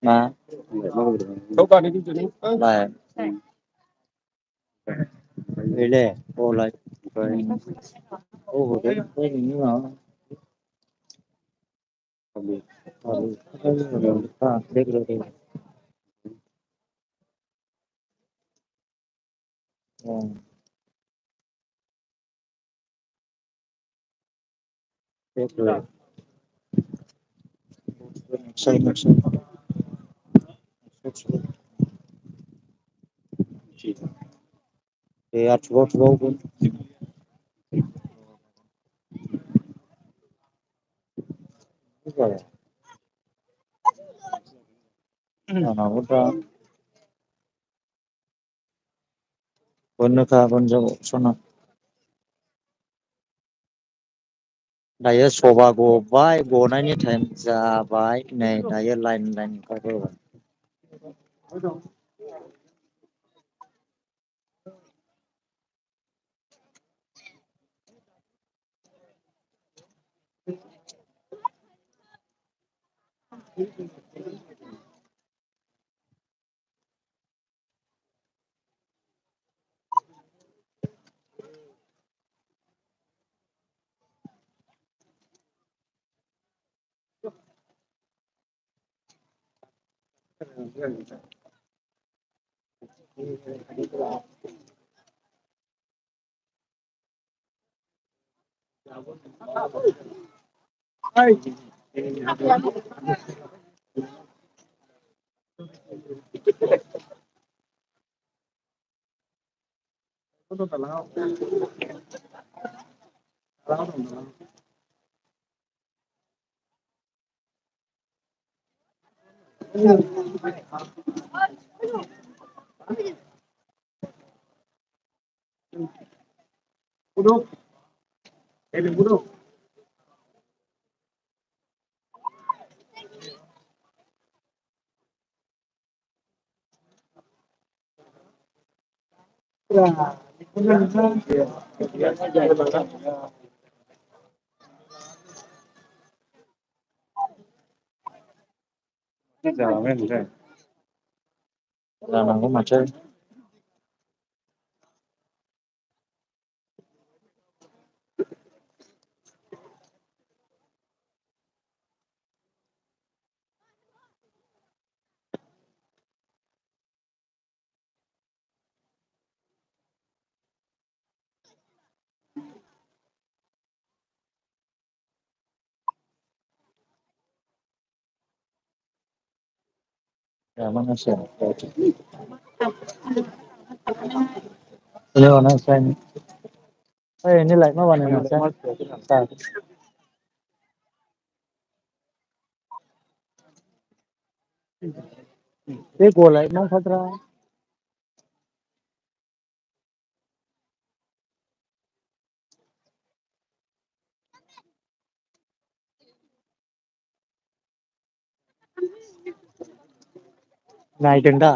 मा लाय गैले अलाय दायो सबा गबाय गनायनि टाइम जाबाय नै दायो लाइन ओंखारबोबाय जानांगौ माथो बे गलाय नांखाद्रा नायदों दा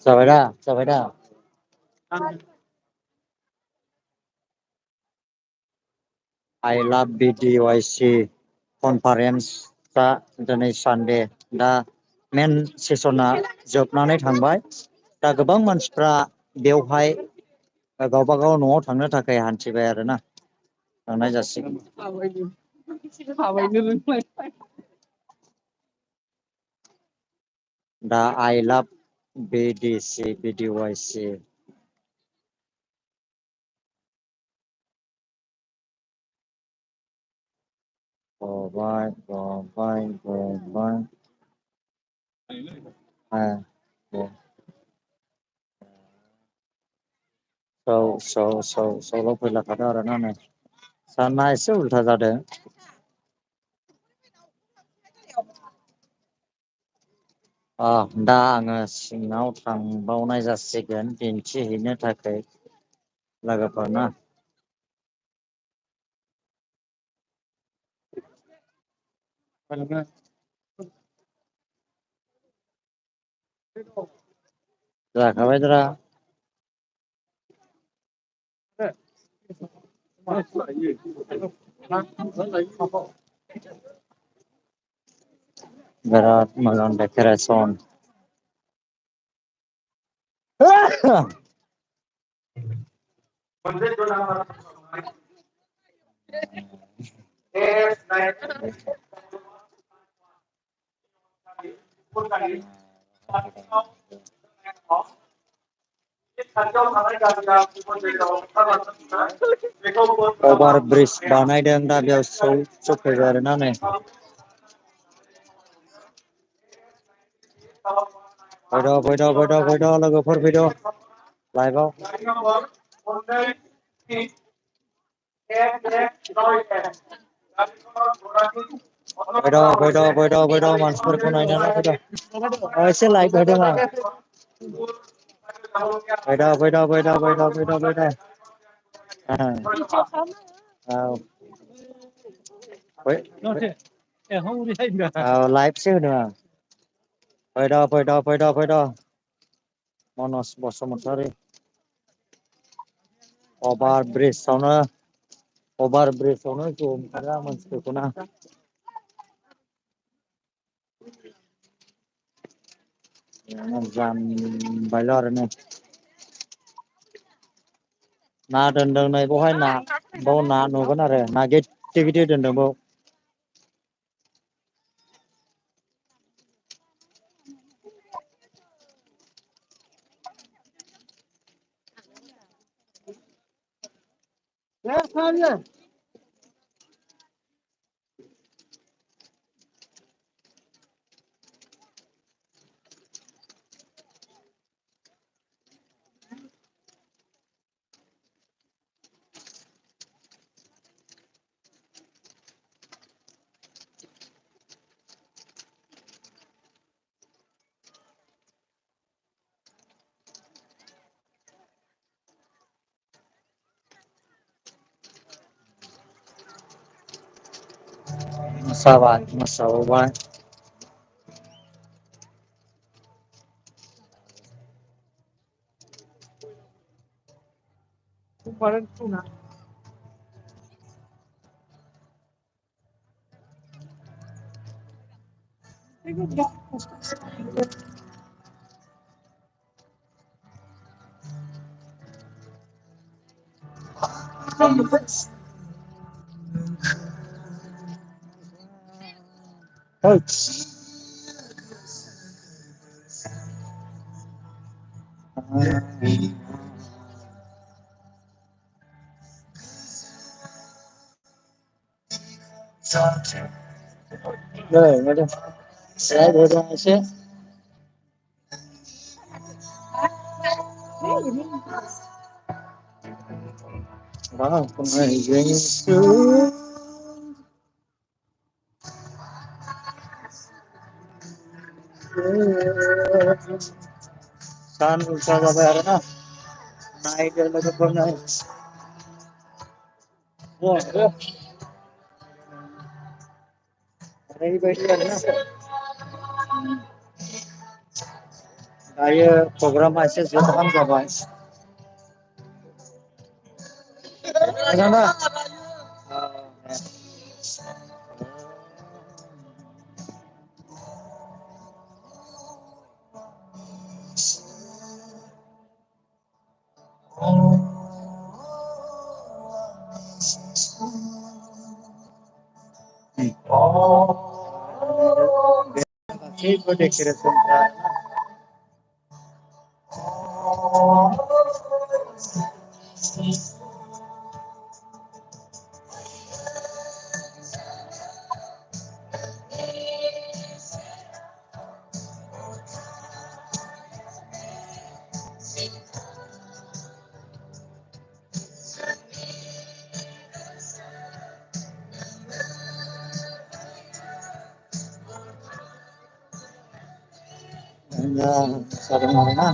जाबायदा आइ लाभ बि डि वाइ सि कनफारेन्सआ दिनै सानदे दा मेन सेसना जोबनानै थांबाय दा गोबां मानसिफ्रा बेवहाय गावबा गाव न'आव थांनो थाखाय हान्थिबाय आरोना थांनाय जासिगोन दा आइ लाभ बि डि सि बि डि वाइ सि गबाय सौल' फैलाखादों आरोना नै सानना एसे उल्था जादों दा आङो सिङाव थांबावनाय जासिगोन दिन्थिहैनो थाखाय लोगोफोरनो जाखाबायब्रा बिराद मोजां डेक'रेसन अभार ब्रिज बानायदों दा बेयाव सौफैबाय आरोना नै फैद' लोगोफोर फैद' लाइभआव फैद' मानसिफोरखौ नायनानै फैद' एसे लाइट होदों आं फैद' औ लाइभसो होदों आं फैद' मनज बसुमतारी अभार ब्रिजावनो ज'मोनथारो मानसिफोरखौना जामबायल' आरो नै ना दोनदों नै बेवहाय बाव ना नुगोन आरो ना गिदिर गिदिर दोनदों बाव मोसाबाय सान उल्था जाबाय आरोना नायदो लोगोफोर नाय ओरैबायदि आरोना दायो प्रग्रामा एसे जोबहां जाबाय जादों आरोना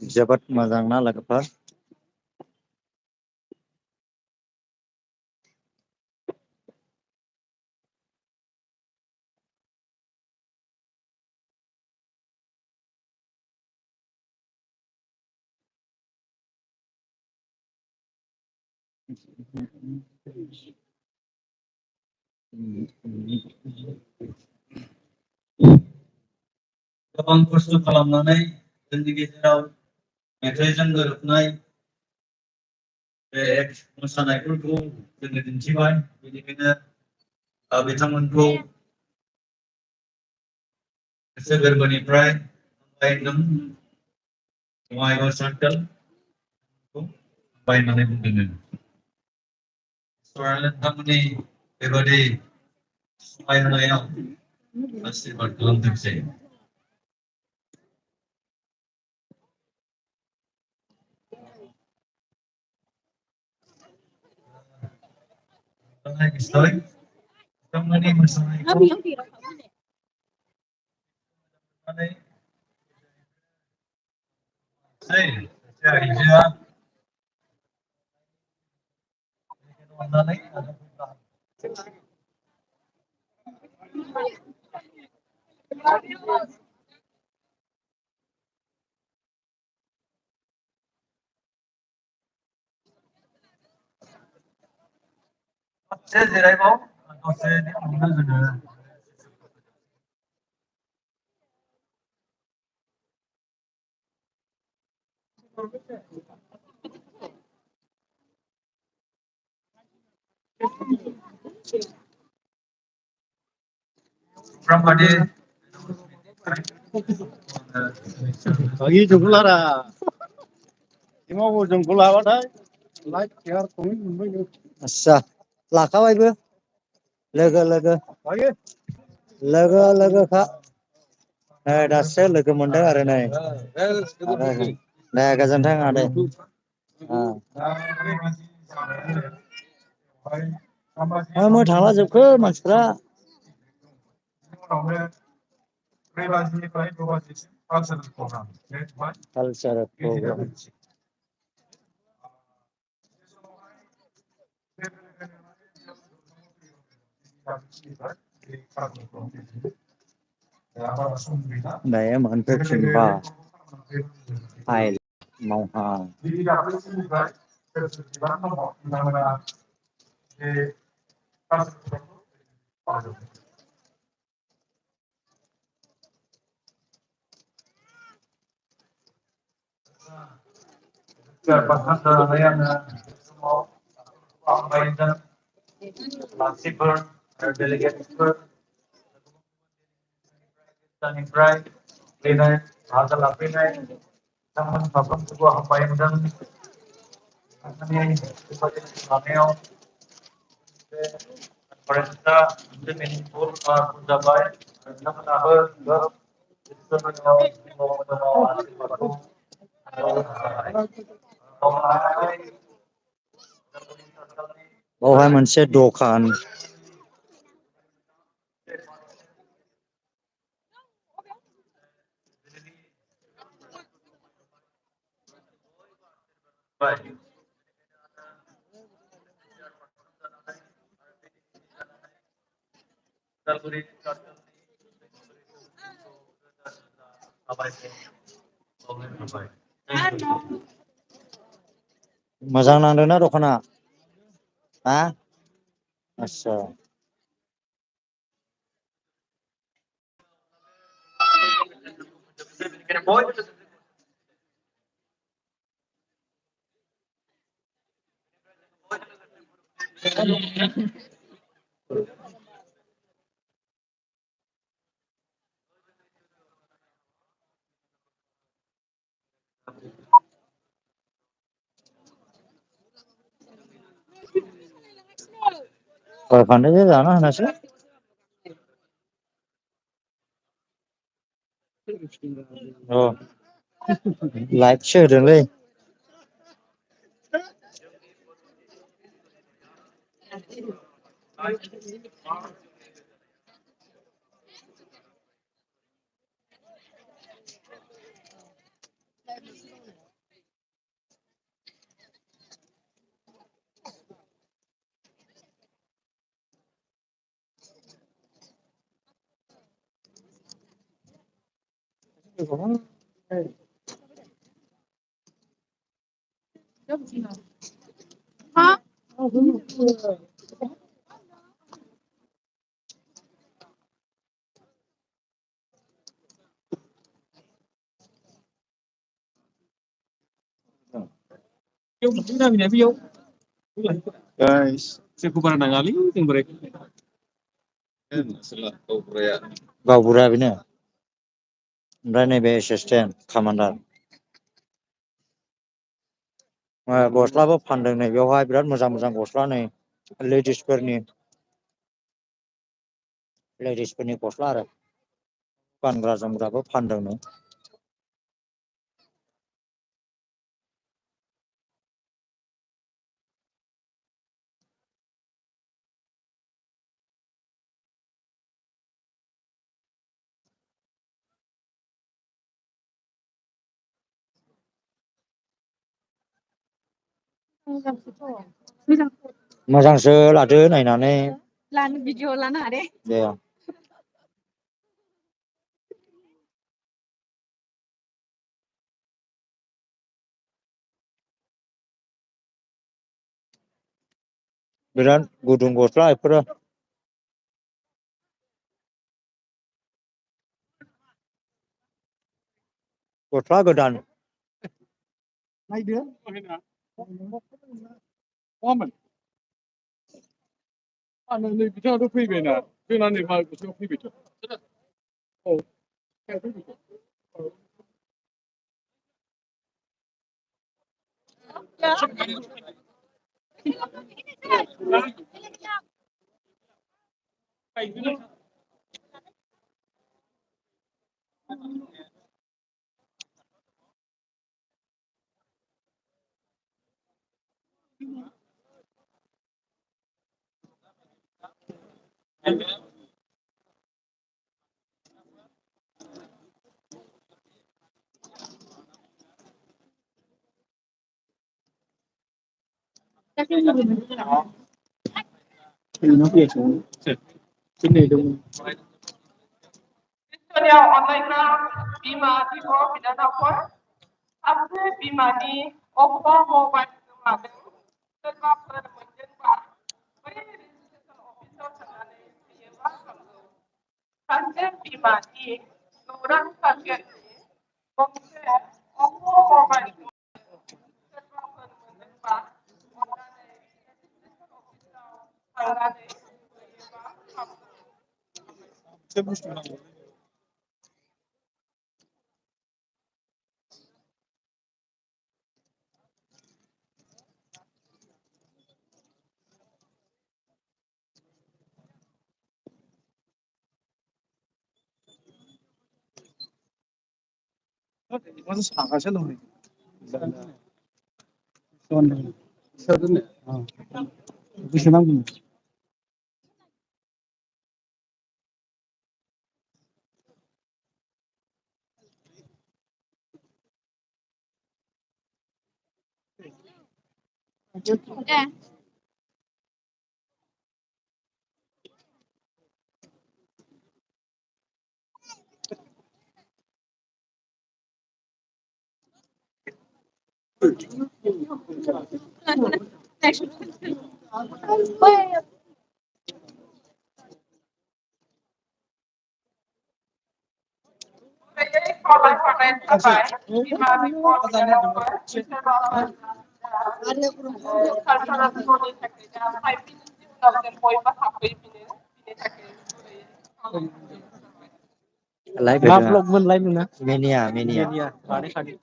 जोबोद मोजांना लोगोफोर गोबां खस्थ' खालामनानै जोंनि गेजेराव मेथाइजों गोरोबनाय बे मोसानायफोरखौ जोङो दिन्थिबाय बेनिखायनो बिथांमोनखौ गोसो गोरबोनिफ्राय हामबाय होनदों बङाइगाव सार्कोल बायनानै बुंदों इसोरानो नोंथांमोननि बेबादि समायहोनायाव आशीर्बाद खालामथोंसै। निस्सय बिथांमोननि मोसानायखौ नुनानै सासे आइजोआ अननानै दसे जिरायबाव दसेनि उनावनो जोङो programme Lagi jumlah dah. Cuma mau jempol apa dah? Like, share, comment, आस्सा लाखाबायबो लोगो लोगो lagi. लोगो लोगोखा दासो लोगो मोनदों आरो नै दे गोजोनथों आदै थांला जोबखो मानसिफ्रा कालचार प्रग्राम दायो मोनफैफिनबाय आइ मावहां मानसिफोर डेलिगेटफोर निफ्राय फैनाय बाहागो लाफैनाय बिथांमोन साफ्रोमखौबो हामबाय होनदों नोंथांनि लानायाव फरायसा मोनसे मेनिंफुल जाबाय नोंथांमोनाबो आशीर्बादखौ बावहाय मोनसे दखान मोजां नांदोंना दखाना हा आस्सा गय फानैजों जाना होनोसै औ लाइटसो होदोंलै Guys, saya bukan nanggali, yang mereka. गावबुराया बेनो ओमफ्राय नैबे एसिसटेन्ट कामान्डार गस्लाबो फानदों नै बेवहाय बिराद मोजां मोजां गस्ला नै लेडिसफोरनि गस्ला आरो गानग्रा जोमग्राबो फानदों नै मोजांसो लादो नायनानै लानो भिडिअ लानो दे दे बिराद गुदुं गस्ला बेफोरो गस्ला गोदान नायदो मामोन नै बिथाङाथ' फैबायना फैनानै मा बिथाङा फैबायथ' औ Victoria अनलाइना बिमा बिब' बिनानावफोर सासे बिमानि अबेबा मबाइल गोमादों सोरबाफोर मोनदोंबा बै रेजिस्ट्रेसन अफिसाव थांनानै बियोबा हामगौ सासे बिमानि खौरां सारगेटनि गंसे अप्प' मबाइल सोरबाफोर मोनदोंबा अन्नानै रेजिस्ट्रेसन अफिसाव थांनानै बियोबा हामगौ माथो सागासिनो दं सोरनो बेसे नांगौ गुरैयै खावलायहरनाय जाबाय बिमा बिब' बिनानावफोर सोरबाफोर कालसारेलनि थाखाय दा 5 मिनिटनि उनाव जों बयबो हाबफैफिनो बिनि थाखाय गुरैयै खावलायहरनाय जाबाय मा ब्लग मोनलाय नोंना मेनिया बानायखादो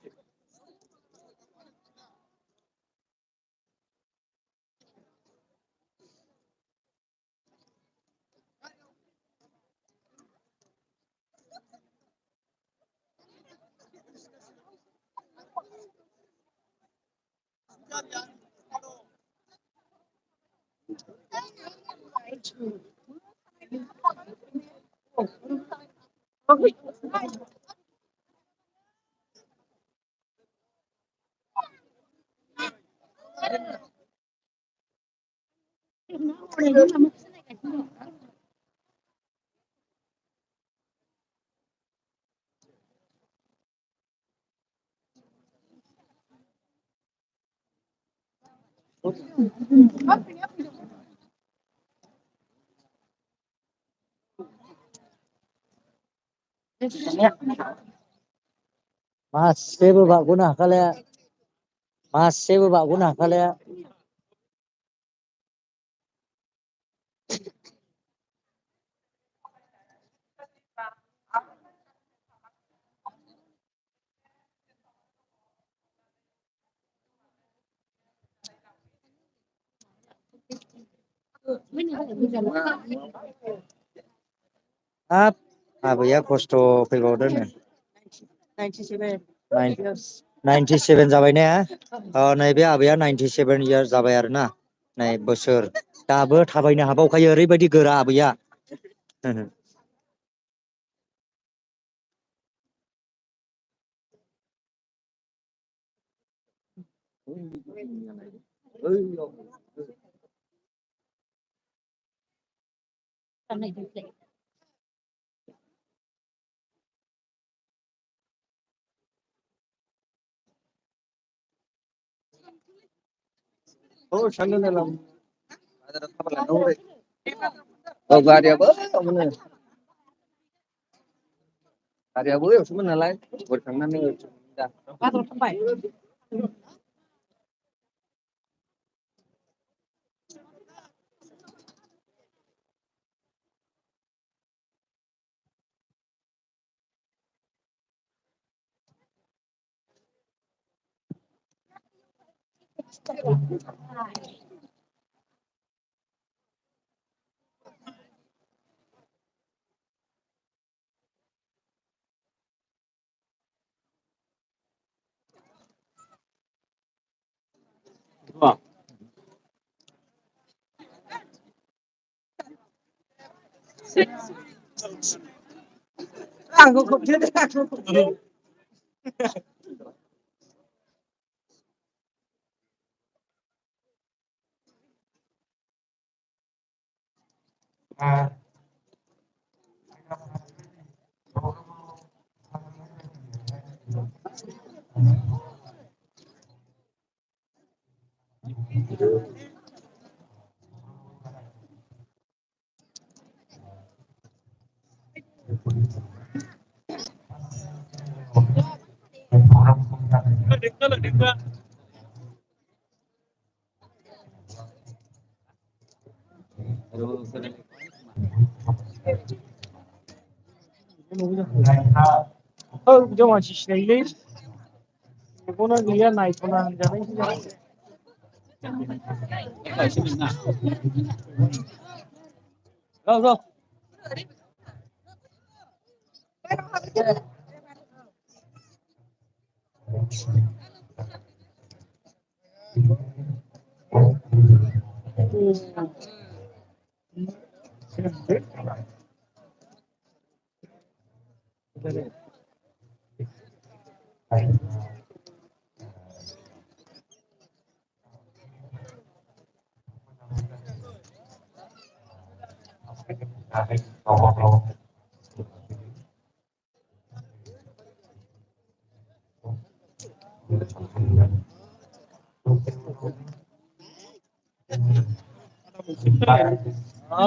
मासेबो बारग'नो हाखालाया मासेबो बारग'नो हाखालाया हाब आबैया खस्थ' फैबावदों नो 97 जाबाय ने नैबे आबैया 97 इयार्स जाबाय आरोना नै बोसोर दाबो थाबायनो हाबावखायो ओरैबायदि गोरा आबैया गारियाबो मोनो गारियाबो एवसोमोन नालाय बोखांनानै आंखौ खोबथेदो बिदियाव मानसि सिनायोलै मेगना गैया नायथ'ना होनजानाय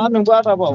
नोंबो आदाबाव